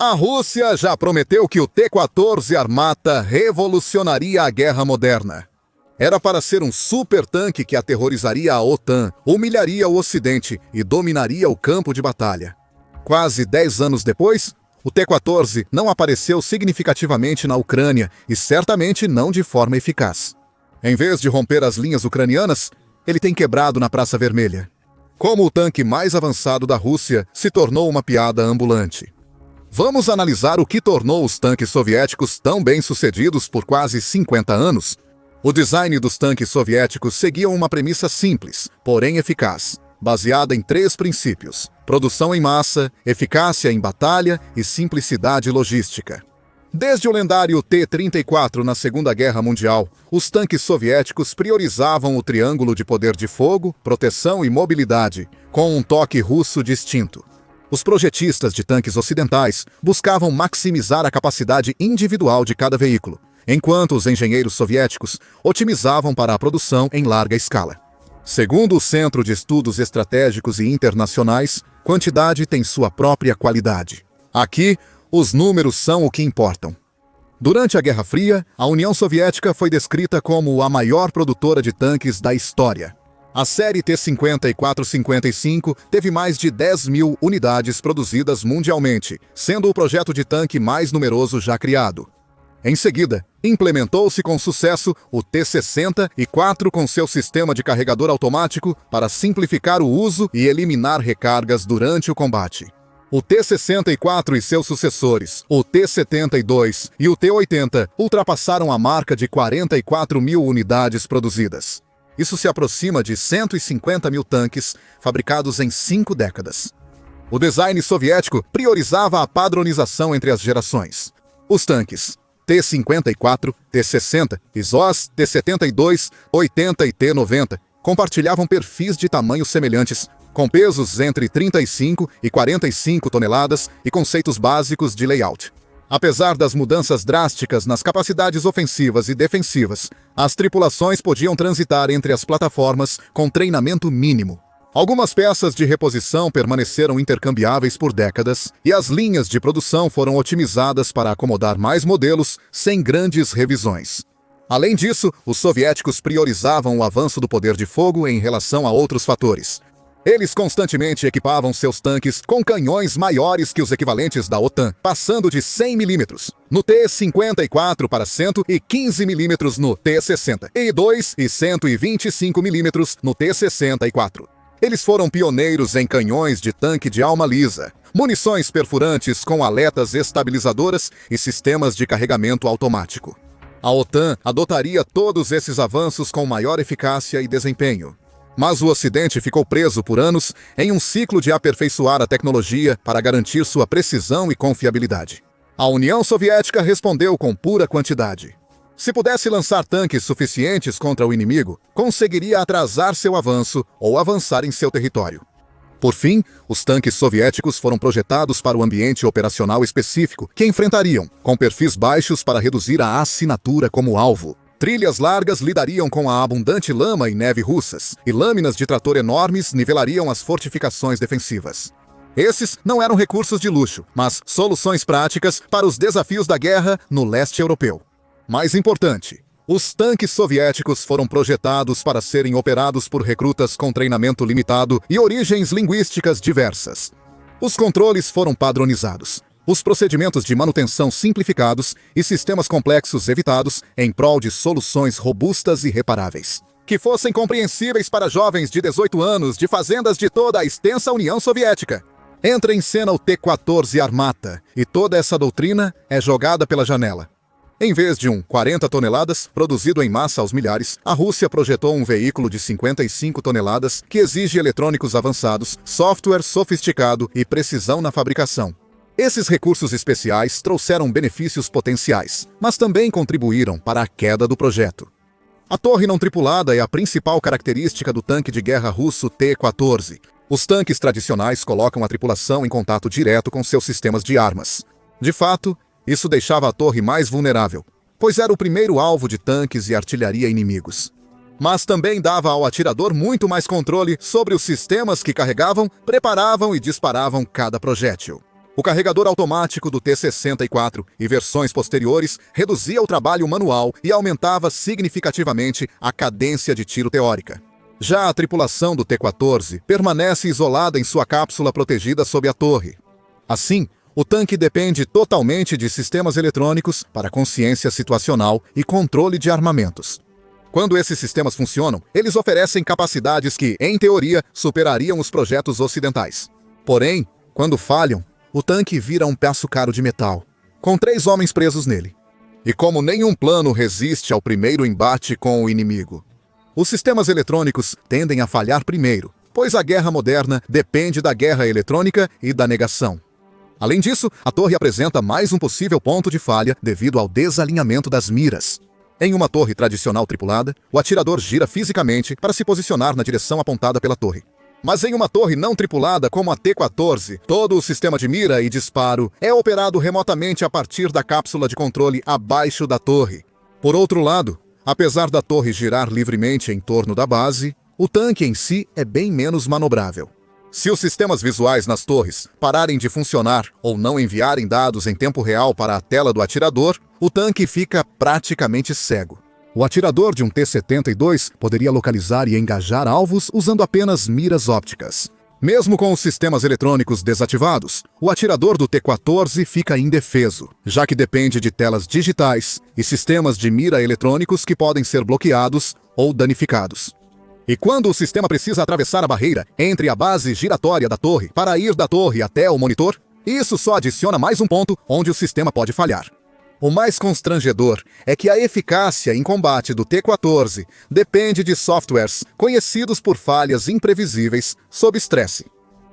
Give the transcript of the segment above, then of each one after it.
A Rússia já prometeu que o T-14 Armata revolucionaria a guerra moderna. Era para ser um super-tanque que aterrorizaria a OTAN, humilharia o Ocidente e dominaria o campo de batalha. Quase 10 anos depois, o T-14 não apareceu significativamente na Ucrânia e certamente não de forma eficaz. Em vez de romper as linhas ucranianas, ele tem quebrado na Praça Vermelha. Como o tanque mais avançado da Rússia se tornou uma piada ambulante. Vamos analisar o que tornou os tanques soviéticos tão bem-sucedidos por quase 50 anos. O design dos tanques soviéticos seguia uma premissa simples, porém eficaz, baseada em 3 princípios: produção em massa, eficácia em batalha e simplicidade logística. Desde o lendário T-34 na Segunda Guerra Mundial, os tanques soviéticos priorizavam o triângulo de poder de fogo, proteção e mobilidade, com um toque russo distinto. Os projetistas de tanques ocidentais buscavam maximizar a capacidade individual de cada veículo, enquanto os engenheiros soviéticos otimizavam para a produção em larga escala. Segundo o Centro de Estudos Estratégicos e Internacionais, quantidade tem sua própria qualidade. Aqui, os números são o que importam. Durante a Guerra Fria, a União Soviética foi descrita como a maior produtora de tanques da história. A série T-50 e 455 teve mais de 10.000 unidades produzidas mundialmente, sendo o projeto de tanque mais numeroso já criado. Em seguida, implementou-se com sucesso o T-60 e 4 com seu sistema de carregador automático para simplificar o uso e eliminar recargas durante o combate. O T-64 e seus sucessores, o T-72 e o T-80, ultrapassaram a marca de 44.000 unidades produzidas. Isso se aproxima de 150.000 tanques fabricados em 5 décadas. O design soviético priorizava a padronização entre as gerações. Os tanques T-54, T-60, ISOS, T-72, 80 e T-90 compartilhavam perfis de tamanhos semelhantes, com pesos entre 35 e 45 toneladas e conceitos básicos de layout. Apesar das mudanças drásticas nas capacidades ofensivas e defensivas, as tripulações podiam transitar entre as plataformas com treinamento mínimo. Algumas peças de reposição permaneceram intercambiáveis por décadas e as linhas de produção foram otimizadas para acomodar mais modelos sem grandes revisões. Além disso, os soviéticos priorizavam o avanço do poder de fogo em relação a outros fatores. Eles constantemente equipavam seus tanques com canhões maiores que os equivalentes da OTAN, passando de 100 mm no T-54 para 115 mm no T-60 e 2 e 125 mm no T-64. Eles foram pioneiros em canhões de tanque de alma lisa, munições perfurantes com aletas estabilizadoras e sistemas de carregamento automático. A OTAN adotaria todos esses avanços com maior eficácia e desempenho. Mas o Ocidente ficou preso por anos em um ciclo de aperfeiçoar a tecnologia para garantir sua precisão e confiabilidade. A União Soviética respondeu com pura quantidade. Se pudesse lançar tanques suficientes contra o inimigo, conseguiria atrasar seu avanço ou avançar em seu território. Por fim, os tanques soviéticos foram projetados para o ambiente operacional específico que enfrentariam, com perfis baixos para reduzir a assinatura como alvo. Trilhas largas lidariam com a abundante lama e neve russas, e lâminas de trator enormes nivelariam as fortificações defensivas. Esses não eram recursos de luxo, mas soluções práticas para os desafios da guerra no leste europeu. Mais importante, os tanques soviéticos foram projetados para serem operados por recrutas com treinamento limitado e origens linguísticas diversas. Os controles foram padronizados, os procedimentos de manutenção simplificados e sistemas complexos evitados em prol de soluções robustas e reparáveis, que fossem compreensíveis para jovens de 18 anos de fazendas de toda a extensa União Soviética. Entra em cena o T-14 Armata, e toda essa doutrina é jogada pela janela. Em vez de um 40 toneladas, produzido em massa aos milhares, a Rússia projetou um veículo de 55 toneladas que exige eletrônicos avançados, software sofisticado e precisão na fabricação. Esses recursos especiais trouxeram benefícios potenciais, mas também contribuíram para a queda do projeto. A torre não tripulada é a principal característica do tanque de guerra russo T-14. Os tanques tradicionais colocam a tripulação em contato direto com seus sistemas de armas. De fato, isso deixava a torre mais vulnerável, pois era o primeiro alvo de tanques e artilharia inimigos. Mas também dava ao atirador muito mais controle sobre os sistemas que carregavam, preparavam e disparavam cada projétil. O carregador automático do T-64 e versões posteriores reduzia o trabalho manual e aumentava significativamente a cadência de tiro teórica. Já a tripulação do T-14 permanece isolada em sua cápsula protegida sob a torre. Assim, o tanque depende totalmente de sistemas eletrônicos para consciência situacional e controle de armamentos. Quando esses sistemas funcionam, eles oferecem capacidades que, em teoria, superariam os projetos ocidentais. Porém, quando falham, o tanque vira um pedaço caro de metal, com 3 homens presos nele. E como nenhum plano resiste ao primeiro embate com o inimigo, os sistemas eletrônicos tendem a falhar primeiro, pois a guerra moderna depende da guerra eletrônica e da negação. Além disso, a torre apresenta mais um possível ponto de falha devido ao desalinhamento das miras. Em uma torre tradicional tripulada, o atirador gira fisicamente para se posicionar na direção apontada pela torre. Mas em uma torre não tripulada como a T-14, todo o sistema de mira e disparo é operado remotamente a partir da cápsula de controle abaixo da torre. Por outro lado, apesar da torre girar livremente em torno da base, o tanque em si é bem menos manobrável. Se os sistemas visuais nas torres pararem de funcionar ou não enviarem dados em tempo real para a tela do atirador, o tanque fica praticamente cego. O atirador de um T-72 poderia localizar e engajar alvos usando apenas miras ópticas. Mesmo com os sistemas eletrônicos desativados, o atirador do T-14 fica indefeso, já que depende de telas digitais e sistemas de mira eletrônicos que podem ser bloqueados ou danificados. E quando o sistema precisa atravessar a barreira entre a base giratória da torre para ir da torre até o monitor, isso só adiciona mais um ponto onde o sistema pode falhar. O mais constrangedor é que a eficácia em combate do T-14 depende de softwares conhecidos por falhas imprevisíveis sob estresse.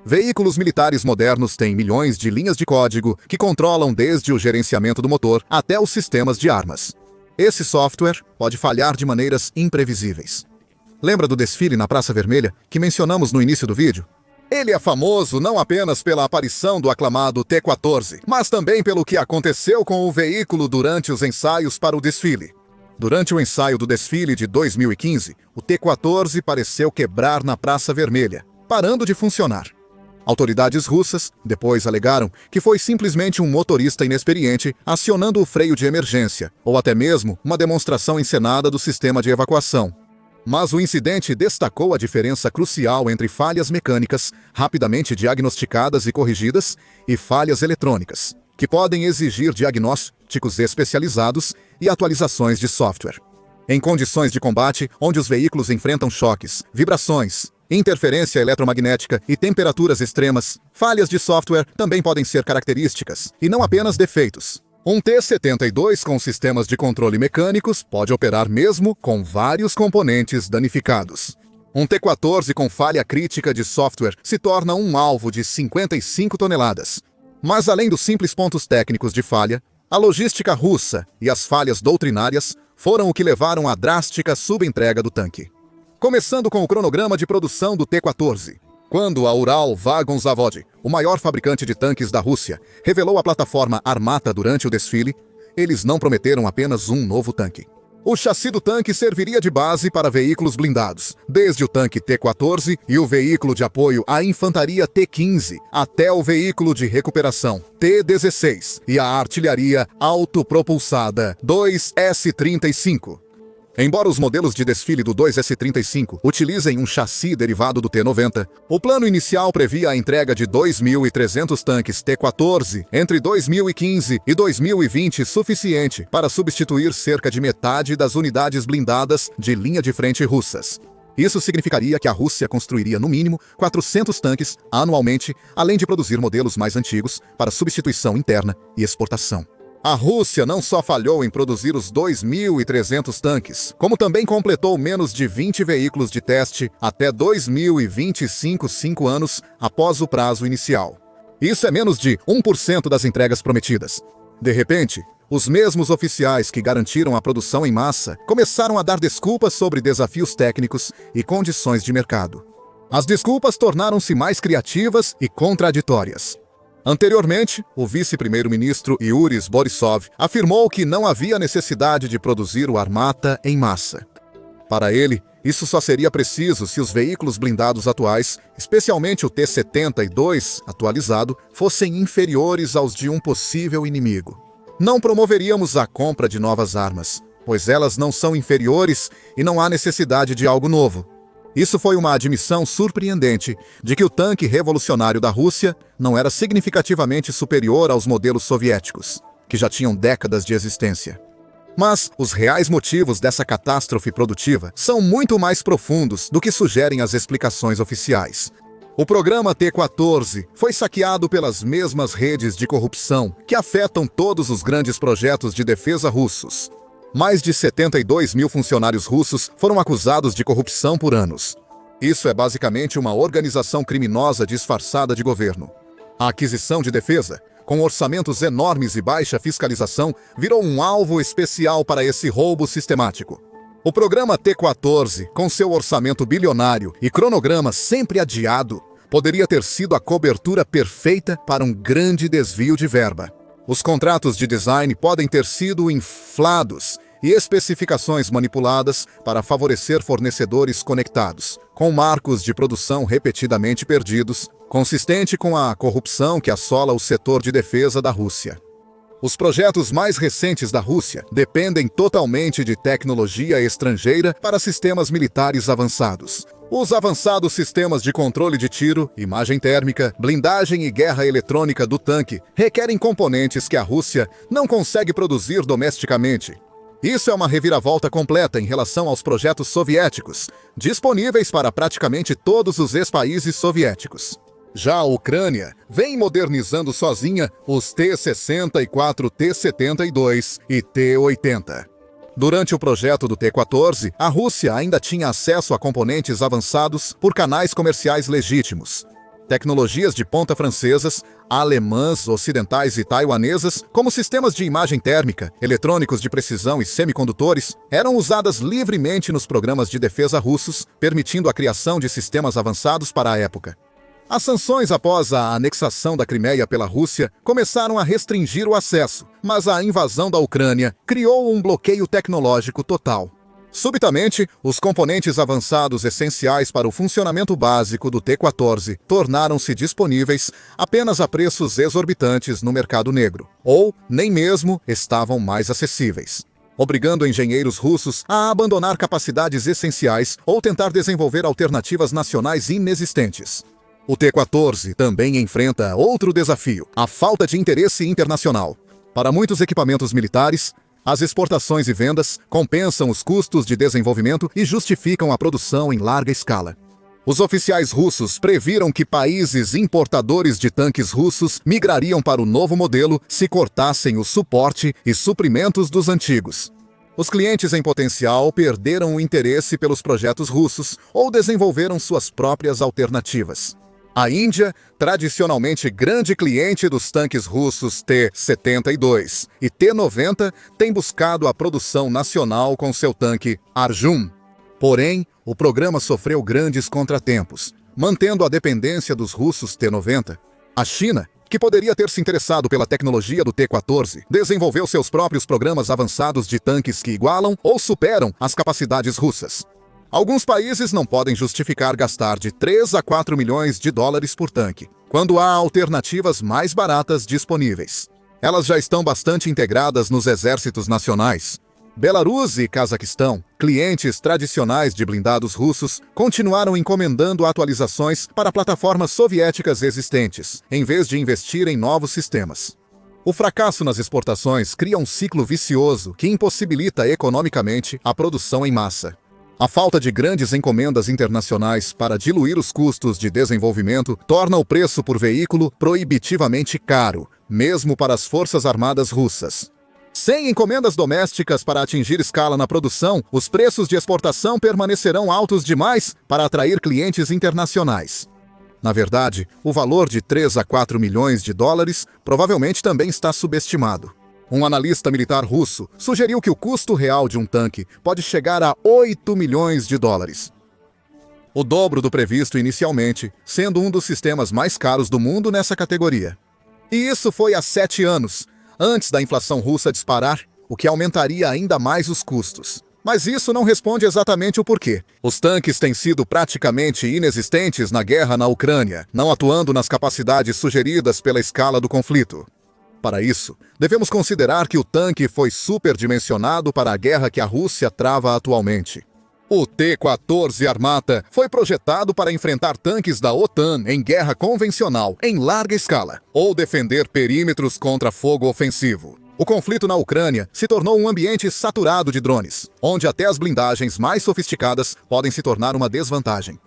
Veículos militares modernos têm milhões de linhas de código que controlam desde o gerenciamento do motor até os sistemas de armas. Esse software pode falhar de maneiras imprevisíveis. Lembra do desfile na Praça Vermelha que mencionamos no início do vídeo? Ele é famoso não apenas pela aparição do aclamado T-14, mas também pelo que aconteceu com o veículo durante os ensaios para o desfile. Durante o ensaio do desfile de 2015, o T-14 pareceu quebrar na Praça Vermelha, parando de funcionar. Autoridades russas depois alegaram que foi simplesmente um motorista inexperiente acionando o freio de emergência, ou até mesmo uma demonstração encenada do sistema de evacuação. Mas o incidente destacou a diferença crucial entre falhas mecânicas, rapidamente diagnosticadas e corrigidas, e falhas eletrônicas, que podem exigir diagnósticos especializados e atualizações de software. Em condições de combate, onde os veículos enfrentam choques, vibrações, interferência eletromagnética e temperaturas extremas, falhas de software também podem ser características, e não apenas defeitos. Um T-72 com sistemas de controle mecânicos pode operar mesmo com vários componentes danificados. Um T-14 com falha crítica de software se torna um alvo de 55 toneladas. Mas além dos simples pontos técnicos de falha, a logística russa e as falhas doutrinárias foram o que levaram à drástica subentrega do tanque. Começando com o cronograma de produção do T-14. Quando a Ural Vagon Zavod, o maior fabricante de tanques da Rússia, revelou a plataforma Armata durante o desfile, eles não prometeram apenas um novo tanque. O chassi do tanque serviria de base para veículos blindados, desde o tanque T-14 e o veículo de apoio à infantaria T-15, até o veículo de recuperação T-16 e a artilharia autopropulsada 2S-35. Embora os modelos de desfile do 2S-35 utilizem um chassi derivado do T-90, o plano inicial previa a entrega de 2.300 tanques T-14 entre 2015 e 2020, suficiente para substituir cerca de metade das unidades blindadas de linha de frente russas. Isso significaria que a Rússia construiria no mínimo 400 tanques anualmente, além de produzir modelos mais antigos para substituição interna e exportação. A Rússia não só falhou em produzir os 2.300 tanques, como também completou menos de 20 veículos de teste até 2025, 5 anos após o prazo inicial. Isso é menos de 1% das entregas prometidas. De repente, os mesmos oficiais que garantiram a produção em massa começaram a dar desculpas sobre desafios técnicos e condições de mercado. As desculpas tornaram-se mais criativas e contraditórias. Anteriormente, o vice-primeiro-ministro Yuris Borisov afirmou que não havia necessidade de produzir o Armata em massa. Para ele, Isso só seria preciso se os veículos blindados atuais, especialmente o T-72 atualizado, fossem inferiores aos de um possível inimigo. Não promoveríamos a compra de novas armas, pois elas não são inferiores e não há necessidade de algo novo. Isso foi uma admissão surpreendente de que o tanque revolucionário da Rússia não era significativamente superior aos modelos soviéticos, que já tinham décadas de existência. Mas os reais motivos dessa catástrofe produtiva são muito mais profundos do que sugerem as explicações oficiais. O programa T-14 foi saqueado pelas mesmas redes de corrupção que afetam todos os grandes projetos de defesa russos. Mais de 72 mil funcionários russos foram acusados de corrupção por anos. Isso é basicamente uma organização criminosa disfarçada de governo. A aquisição de defesa, com orçamentos enormes e baixa fiscalização, virou um alvo especial para esse roubo sistemático. O programa T-14, com seu orçamento bilionário e cronograma sempre adiado, poderia ter sido a cobertura perfeita para um grande desvio de verba. Os contratos de design podem ter sido inflados e especificações manipuladas para favorecer fornecedores conectados, com marcos de produção repetidamente perdidos, consistente com a corrupção que assola o setor de defesa da Rússia. Os projetos mais recentes da Rússia dependem totalmente de tecnologia estrangeira para sistemas militares avançados. Os avançados sistemas de controle de tiro, imagem térmica, blindagem e guerra eletrônica do tanque requerem componentes que a Rússia não consegue produzir domesticamente. Isso é uma reviravolta completa em relação aos projetos soviéticos, disponíveis para praticamente todos os ex-países soviéticos. Já a Ucrânia vem modernizando sozinha os T-64, T-72 e T-80. Durante o projeto do T-14, a Rússia ainda tinha acesso a componentes avançados por canais comerciais legítimos. Tecnologias de ponta francesas, alemãs, ocidentais e taiwanesas, como sistemas de imagem térmica, eletrônicos de precisão e semicondutores, eram usadas livremente nos programas de defesa russos, permitindo a criação de sistemas avançados para a época. As sanções após a anexação da Crimeia pela Rússia começaram a restringir o acesso, mas a invasão da Ucrânia criou um bloqueio tecnológico total. Subitamente, os componentes avançados essenciais para o funcionamento básico do T-14 tornaram-se disponíveis apenas a preços exorbitantes no mercado negro, ou nem mesmo estavam mais acessíveis, obrigando engenheiros russos a abandonar capacidades essenciais ou tentar desenvolver alternativas nacionais inexistentes. O T-14 também enfrenta outro desafio: a falta de interesse internacional. Para muitos equipamentos militares, as exportações e vendas compensam os custos de desenvolvimento e justificam a produção em larga escala. Os oficiais russos previram que países importadores de tanques russos migrariam para o novo modelo se cortassem o suporte e suprimentos dos antigos. Os clientes em potencial perderam o interesse pelos projetos russos ou desenvolveram suas próprias alternativas. A Índia, tradicionalmente grande cliente dos tanques russos T-72 e T-90, tem buscado a produção nacional com seu tanque Arjun. Porém, o programa sofreu grandes contratempos, mantendo a dependência dos russos T-90. A China, que poderia ter se interessado pela tecnologia do T-14, desenvolveu seus próprios programas avançados de tanques que igualam ou superam as capacidades russas. Alguns países não podem justificar gastar de 3 a 4 milhões de dólares por tanque, quando há alternativas mais baratas disponíveis. Elas já estão bastante integradas nos exércitos nacionais. Belarus e Cazaquistão, clientes tradicionais de blindados russos, continuaram encomendando atualizações para plataformas soviéticas existentes, em vez de investir em novos sistemas. O fracasso nas exportações cria um ciclo vicioso que impossibilita economicamente a produção em massa. A falta de grandes encomendas internacionais para diluir os custos de desenvolvimento torna o preço por veículo proibitivamente caro, mesmo para as forças armadas russas. Sem encomendas domésticas para atingir escala na produção, os preços de exportação permanecerão altos demais para atrair clientes internacionais. Na verdade, o valor de 3 a 4 milhões de dólares provavelmente também está subestimado. Um analista militar russo sugeriu que o custo real de um tanque pode chegar a 8 milhões de dólares. O dobro do previsto inicialmente, sendo um dos sistemas mais caros do mundo nessa categoria. E isso foi há 7 anos, antes da inflação russa disparar, o que aumentaria ainda mais os custos. Mas isso não responde exatamente o porquê. Os tanques têm sido praticamente inexistentes na guerra na Ucrânia, não atuando nas capacidades sugeridas pela escala do conflito. Para isso, devemos considerar que o tanque foi superdimensionado para a guerra que a Rússia trava atualmente. O T-14 Armata foi projetado para enfrentar tanques da OTAN em guerra convencional, em larga escala, ou defender perímetros contra fogo ofensivo. O conflito na Ucrânia se tornou um ambiente saturado de drones, onde até as blindagens mais sofisticadas podem se tornar uma desvantagem.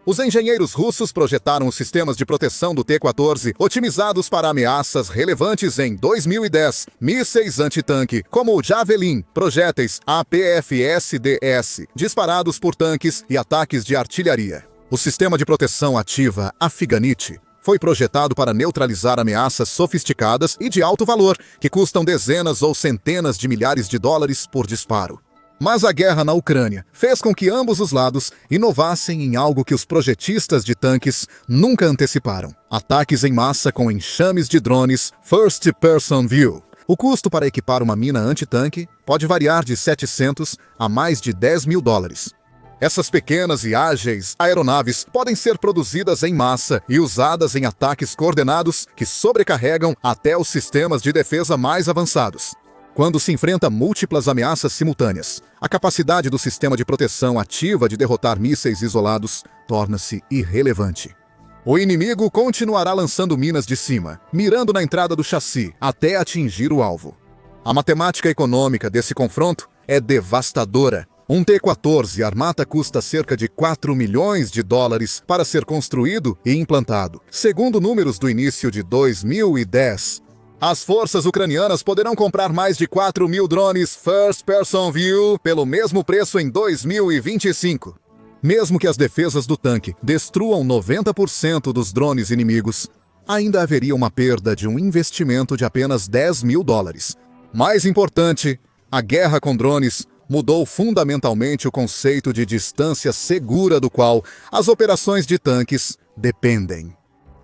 Os engenheiros russos projetaram os sistemas de proteção do T-14 otimizados para ameaças relevantes em 2010, mísseis antitanque como o Javelin, projéteis APFSDS, disparados por tanques e ataques de artilharia. O sistema de proteção ativa Afganit foi projetado para neutralizar ameaças sofisticadas e de alto valor, que custam dezenas ou centenas de milhares de dólares por disparo. Mas a guerra na Ucrânia fez com que ambos os lados inovassem em algo que os projetistas de tanques nunca anteciparam: ataques em massa com enxames de drones First Person View. O custo para equipar uma mina antitanque pode variar de 700 a mais de 10 mil dólares. Essas pequenas e ágeis aeronaves podem ser produzidas em massa e usadas em ataques coordenados que sobrecarregam até os sistemas de defesa mais avançados. Quando se enfrenta múltiplas ameaças simultâneas, a capacidade do sistema de proteção ativa de derrotar mísseis isolados torna-se irrelevante. O inimigo continuará lançando minas de cima, mirando na entrada do chassi, até atingir o alvo. A matemática econômica desse confronto é devastadora. Um T-14 Armata custa cerca de 4 milhões de dólares para ser construído e implantado, segundo números do início de 2010. As forças ucranianas poderão comprar mais de 4 mil drones First Person View pelo mesmo preço em 2025. Mesmo que as defesas do tanque destruam 90% dos drones inimigos, ainda haveria uma perda de um investimento de apenas 10 mil dólares. Mais importante, a guerra com drones mudou fundamentalmente o conceito de distância segura do qual as operações de tanques dependem.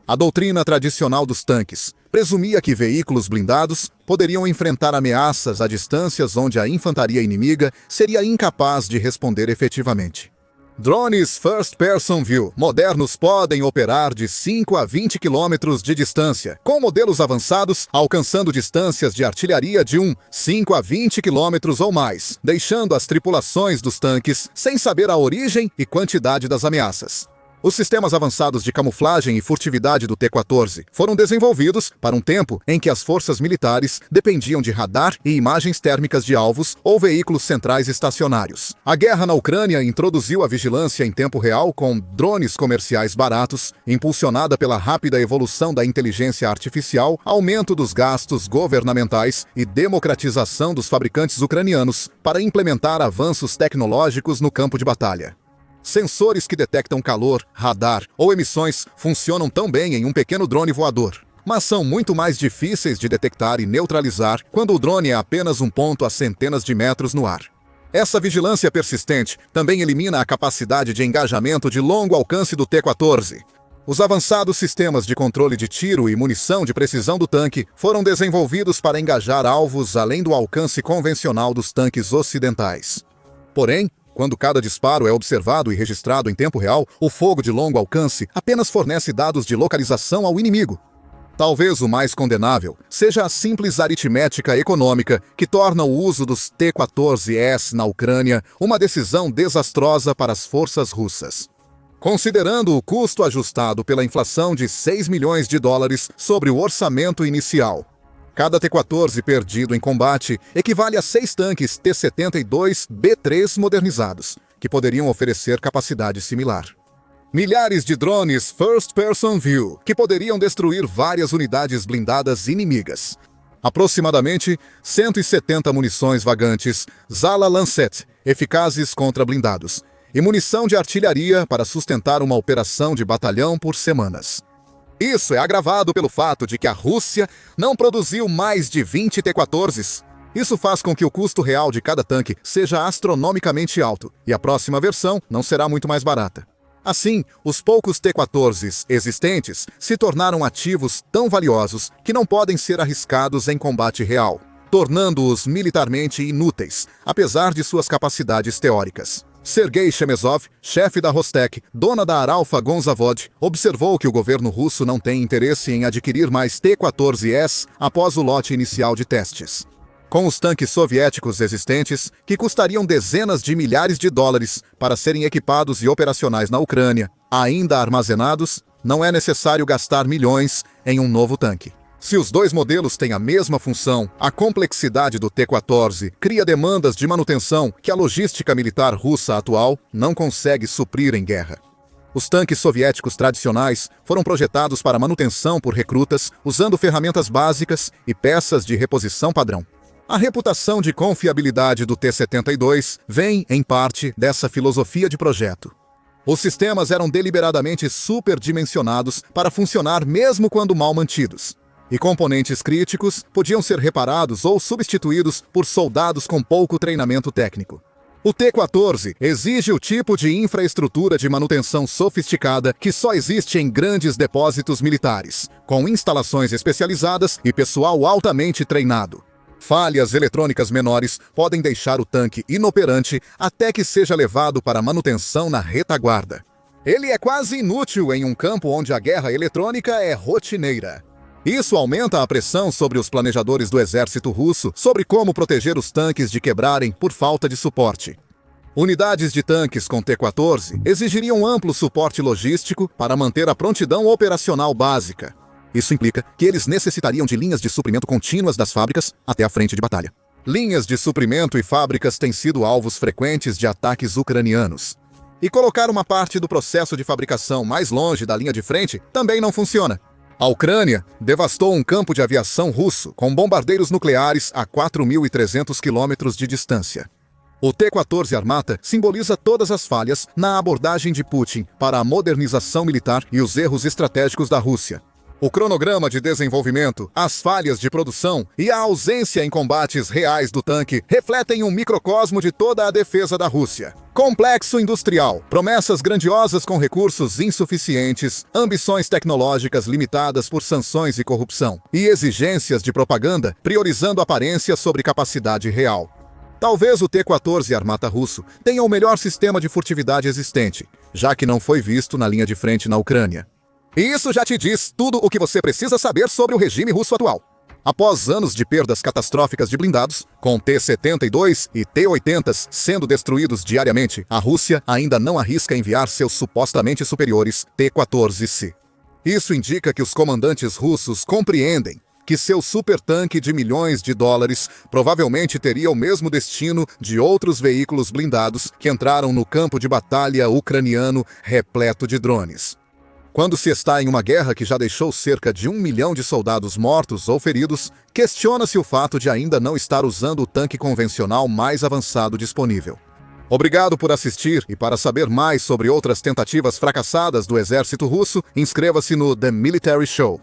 A doutrina tradicional dos tanques presumia que veículos blindados poderiam enfrentar ameaças a distâncias onde a infantaria inimiga seria incapaz de responder efetivamente. Drones First Person View modernos podem operar de 5 a 20 km de distância, com modelos avançados alcançando distâncias de artilharia de 5 a 20 km ou mais, deixando as tripulações dos tanques sem saber a origem e quantidade das ameaças. Os sistemas avançados de camuflagem e furtividade do T-14 foram desenvolvidos para um tempo em que as forças militares dependiam de radar e imagens térmicas de alvos ou veículos centrais estacionários. A guerra na Ucrânia introduziu a vigilância em tempo real com drones comerciais baratos, impulsionada pela rápida evolução da inteligência artificial, aumento dos gastos governamentais e democratização dos fabricantes ucranianos para implementar avanços tecnológicos no campo de batalha. Sensores que detectam calor, radar ou emissões funcionam tão bem em um pequeno drone voador, mas são muito mais difíceis de detectar e neutralizar quando o drone é apenas um ponto a centenas de metros no ar. Essa vigilância persistente também elimina a capacidade de engajamento de longo alcance do T-14. Os avançados sistemas de controle de tiro e munição de precisão do tanque foram desenvolvidos para engajar alvos além do alcance convencional dos tanques ocidentais. Porém, quando cada disparo é observado e registrado em tempo real, o fogo de longo alcance apenas fornece dados de localização ao inimigo. Talvez o mais condenável seja a simples aritmética econômica que torna o uso dos T-14S na Ucrânia uma decisão desastrosa para as forças russas. Considerando o custo ajustado pela inflação de 6 milhões de dólares sobre o orçamento inicial, cada T-14 perdido em combate equivale a 6 tanques T-72B3 modernizados, que poderiam oferecer capacidade similar. Milhares de drones First Person View, que poderiam destruir várias unidades blindadas inimigas. Aproximadamente 170 munições vagantes Zala Lancet, eficazes contra blindados, e munição de artilharia para sustentar uma operação de batalhão por semanas. Isso é agravado pelo fato de que a Rússia não produziu mais de 20 T-14s. Isso faz com que o custo real de cada tanque seja astronomicamente alto, e a próxima versão não será muito mais barata. Assim, os poucos T-14s existentes se tornaram ativos tão valiosos que não podem ser arriscados em combate real. tornando-os militarmente inúteis, apesar de suas capacidades teóricas. Sergei Chemezov, chefe da Rostec, dona da Aralfa Gonzavod, observou que o governo russo não tem interesse em adquirir mais T-14S após o lote inicial de testes. Com os tanques soviéticos existentes, que custariam dezenas de milhares de dólares para serem equipados e operacionais na Ucrânia, ainda armazenados, não é necessário gastar milhões em um novo tanque. Se os dois modelos têm a mesma função, a complexidade do T-14 cria demandas de manutenção que a logística militar russa atual não consegue suprir em guerra. Os tanques soviéticos tradicionais foram projetados para manutenção por recrutas, usando ferramentas básicas e peças de reposição padrão. A reputação de confiabilidade do T-72 vem, em parte, dessa filosofia de projeto. Os sistemas eram deliberadamente superdimensionados para funcionar mesmo quando mal mantidos. E componentes críticos podiam ser reparados ou substituídos por soldados com pouco treinamento técnico. O T-14 exige o tipo de infraestrutura de manutenção sofisticada que só existe em grandes depósitos militares, com instalações especializadas e pessoal altamente treinado. Falhas eletrônicas menores podem deixar o tanque inoperante até que seja levado para manutenção na retaguarda. Ele é quase inútil em um campo onde a guerra eletrônica é rotineira. Isso aumenta a pressão sobre os planejadores do exército russo sobre como proteger os tanques de quebrarem por falta de suporte. Unidades de tanques com T-14 exigiriam amplo suporte logístico para manter a prontidão operacional básica. Isso implica que eles necessitariam de linhas de suprimento contínuas das fábricas até a frente de batalha. Linhas de suprimento e fábricas têm sido alvos frequentes de ataques ucranianos. E colocar uma parte do processo de fabricação mais longe da linha de frente também não funciona. A Ucrânia devastou um campo de aviação russo com bombardeiros nucleares a 4.300 quilômetros de distância. O T-14 Armata simboliza todas as falhas na abordagem de Putin para a modernização militar e os erros estratégicos da Rússia. O cronograma de desenvolvimento, as falhas de produção e a ausência em combates reais do tanque refletem um microcosmo de toda a defesa da Rússia. Complexo industrial, promessas grandiosas com recursos insuficientes, ambições tecnológicas limitadas por sanções e corrupção, e exigências de propaganda priorizando aparência sobre capacidade real. Talvez o T-14 Armata russo tenha o melhor sistema de furtividade existente, já que não foi visto na linha de frente na Ucrânia. E isso já te diz tudo o que você precisa saber sobre o regime russo atual. Após anos de perdas catastróficas de blindados, com T-72 e T-80 sendo destruídos diariamente, a Rússia ainda não arrisca enviar seus supostamente superiores T-14C. Isso indica que os comandantes russos compreendem que seu supertanque de milhões de dólares provavelmente teria o mesmo destino de outros veículos blindados que entraram no campo de batalha ucraniano repleto de drones. Quando se está em uma guerra que já deixou cerca de 1 milhão de soldados mortos ou feridos, questiona-se o fato de ainda não estar usando o tanque convencional mais avançado disponível. Obrigado por assistir e para saber mais sobre outras tentativas fracassadas do exército russo, inscreva-se no The Military Show.